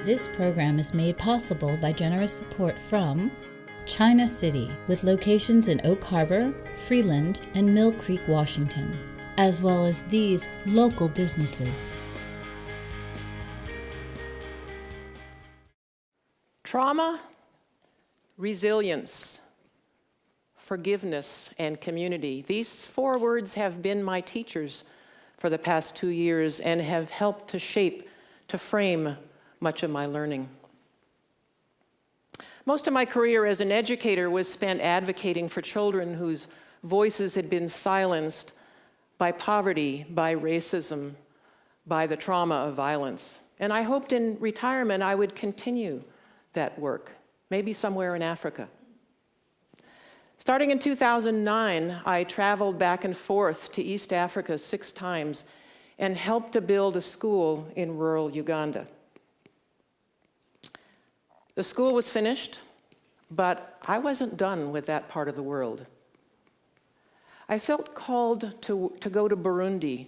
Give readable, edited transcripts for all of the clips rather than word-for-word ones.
This program is made possible by generous support from China City, with locations in Oak Harbor, Freeland, and Mill Creek, Washington, as well as these local businesses. Trauma, resilience, forgiveness, and community. These 4 words have been my teachers for the past 2 years and have helped to frame much of my learning. Most of my career as an educator was spent advocating for children whose voices had been silenced by poverty, by racism, by the trauma of violence. And I hoped in retirement I would continue that work, maybe somewhere in Africa. Starting in 2009, I traveled back and forth to East Africa 6 times and helped to build a school in rural Uganda. The school was finished, but I wasn't done with that part of the world. I felt called to go to Burundi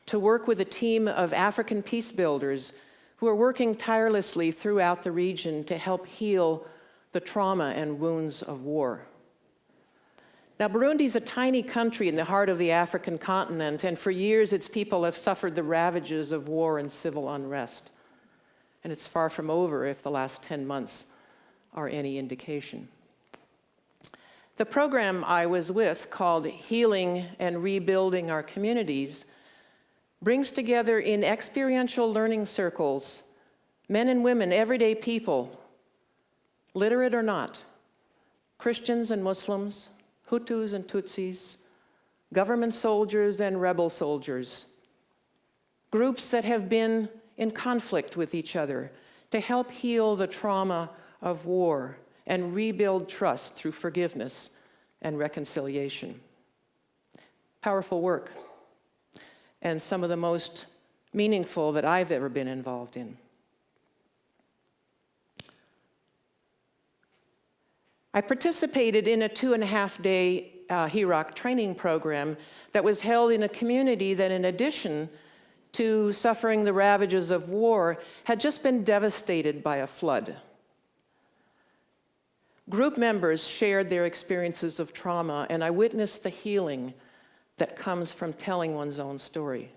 to work with a team of African peace builders who are working tirelessly throughout the region to help heal the trauma and wounds of war. Now, Burundi is a tiny country in the heart of the African continent, and for years its people have suffered the ravages of war and civil unrest. And it's far from over if the last 10 months are any indication. The program I was with, called Healing and Rebuilding Our Communities, brings together in experiential learning circles men and women, everyday people, literate or not, Christians and Muslims, Hutus and Tutsis, government soldiers and rebel soldiers, groups that have been in conflict with each other to help heal the trauma of war and rebuild trust through forgiveness and reconciliation. Powerful work, and some of the most meaningful that I've ever been involved in. I participated in a 2.5-day HEROC training program that was held in a community that, in addition to suffering the ravages of war, had just been devastated by a flood. Group members shared their experiences of trauma, and I witnessed the healing that comes from telling one's own story.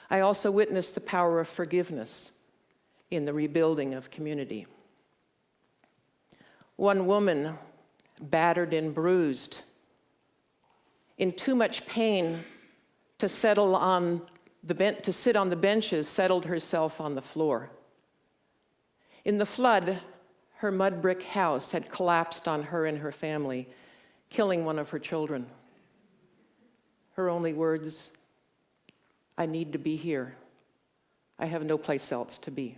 I also witnessed the power of forgiveness in the rebuilding of community. One woman, battered and bruised, in too much pain to sit on the benches, settled herself on the floor. In the flood, her mud brick house had collapsed on her and her family, killing one of her children. Her only words, "I need to be here. I have no place else to be."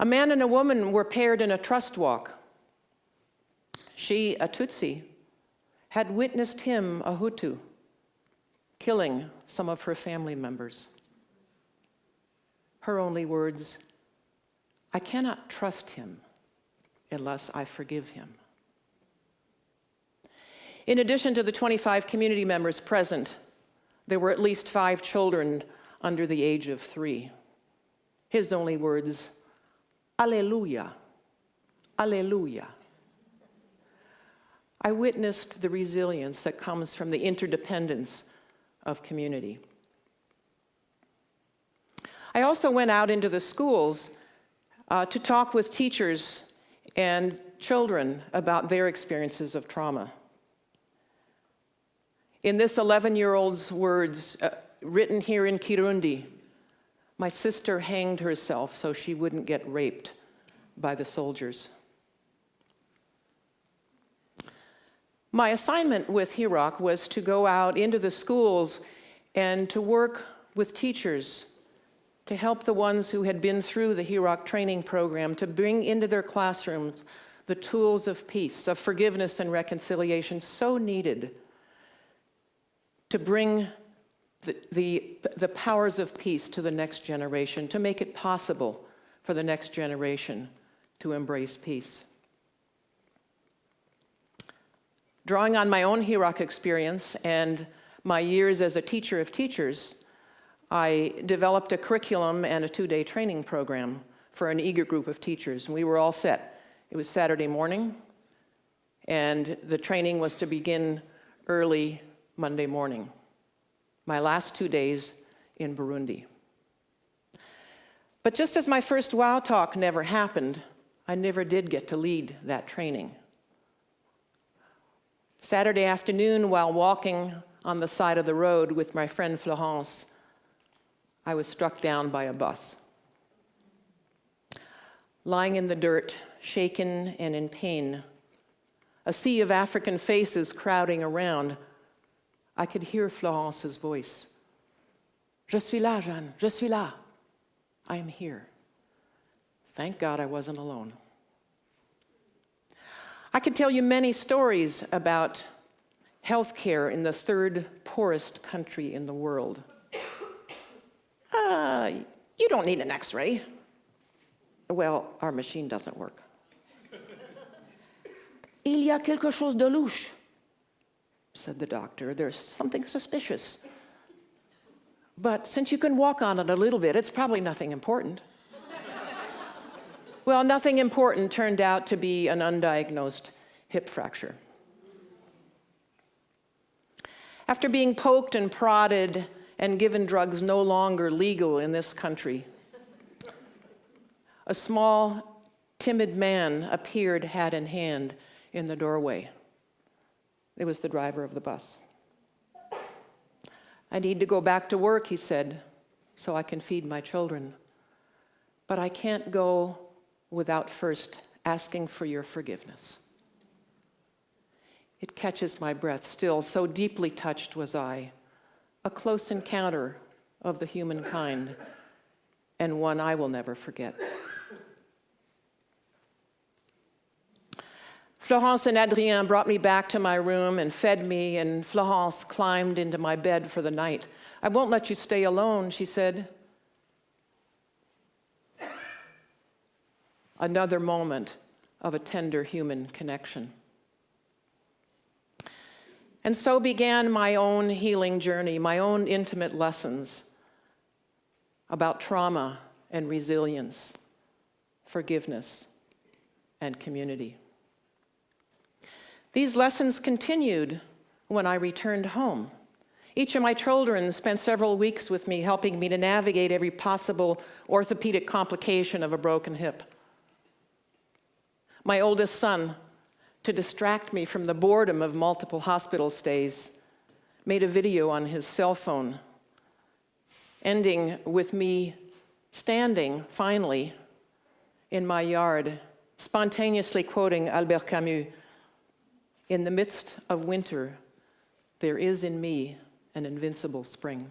A man and a woman were paired in a trust walk. She, a Tutsi, had witnessed him, a Hutu, killing some of her family members. Her only words, "I cannot trust him unless I forgive him." In addition to the 25 community members present, there were at least 5 children under the age of 3. His only words, "Alleluia, Alleluia." I witnessed the resilience that comes from the interdependence of community. I also went out into the schools to talk with teachers and children about their experiences of trauma. In this 11-year-old's words, written here in Kirundi, "My sister hanged herself so she wouldn't get raped by the soldiers." My assignment with HEROC was to go out into the schools and to work with teachers to help the ones who had been through the HEROC training program to bring into their classrooms the tools of peace, of forgiveness and reconciliation so needed to bring the powers of peace to the next generation, to make it possible for the next generation to embrace peace. Drawing on my own HEROC experience and my years as a teacher of teachers, I developed a curriculum and a 2-day training program for an eager group of teachers, and we were all set. It was Saturday morning, and the training was to begin early Monday morning. My last 2 days in Burundi. But just as my first WOW talk never happened, I never did get to lead that training. Saturday afternoon, while walking on the side of the road with my friend Florence, I was struck down by a bus. Lying in the dirt, shaken and in pain, a sea of African faces crowding around, I could hear Florence's voice. Je suis là, Jeanne, je suis là. I am here. Thank God I wasn't alone. I could tell you many stories about healthcare in the third poorest country in the world. You don't need an X-ray. Well, our machine doesn't work. Il y a quelque chose de louche, said the doctor. There's something suspicious. But since you can walk on it a little bit, it's probably nothing important. Well, nothing important turned out to be an undiagnosed hip fracture. After being poked and prodded and given drugs no longer legal in this country, a small, timid man appeared hat in hand in the doorway. It was the driver of the bus. I need to go back to work, he said, so I can feed my children. But I can't go without first asking for your forgiveness. It catches my breath still, so deeply touched was I. A close encounter of the human kind, and one I will never forget. Florence and Adrien brought me back to my room and fed me, and Florence climbed into my bed for the night. I won't let you stay alone, she said. Another moment of a tender human connection. And so began my own healing journey, my own intimate lessons about trauma and resilience, forgiveness, and community. These lessons continued when I returned home. Each of my children spent several weeks with me, helping me to navigate every possible orthopedic complication of a broken hip. My oldest son, to distract me from the boredom of multiple hospital stays, made a video on his cell phone, ending with me standing, finally, in my yard, spontaneously quoting Albert Camus, "In the midst of winter, there is in me an invincible spring."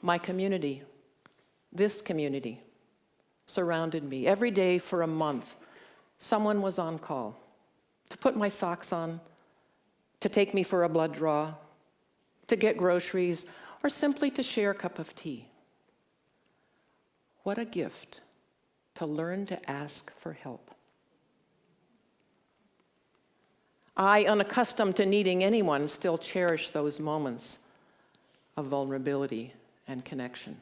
My community, this community, surrounded me. Every day for a month, someone was on call to put my socks on, to take me for a blood draw, to get groceries, or simply to share a cup of tea. What a gift to learn to ask for help. I, unaccustomed to needing anyone, still cherish those moments of vulnerability and connection.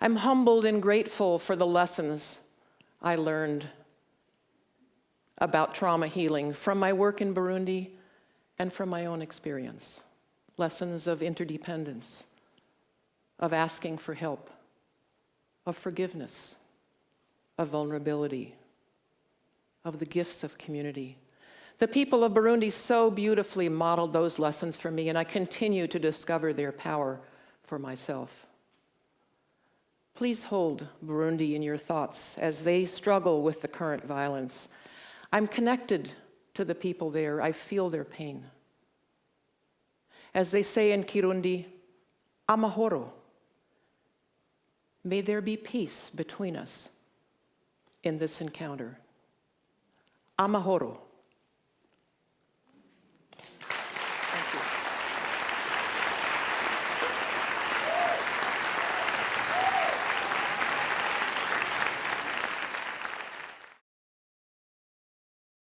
I'm humbled and grateful for the lessons I learned about trauma healing from my work in Burundi and from my own experience. Lessons of interdependence, of asking for help, of forgiveness, of vulnerability, of the gifts of community. The people of Burundi so beautifully modeled those lessons for me, and I continue to discover their power for myself. Please hold Burundi in your thoughts as they struggle with the current violence. I'm connected to the people there. I feel their pain. As they say in Kirundi, amahoro. May there be peace between us in this encounter. Amahoro.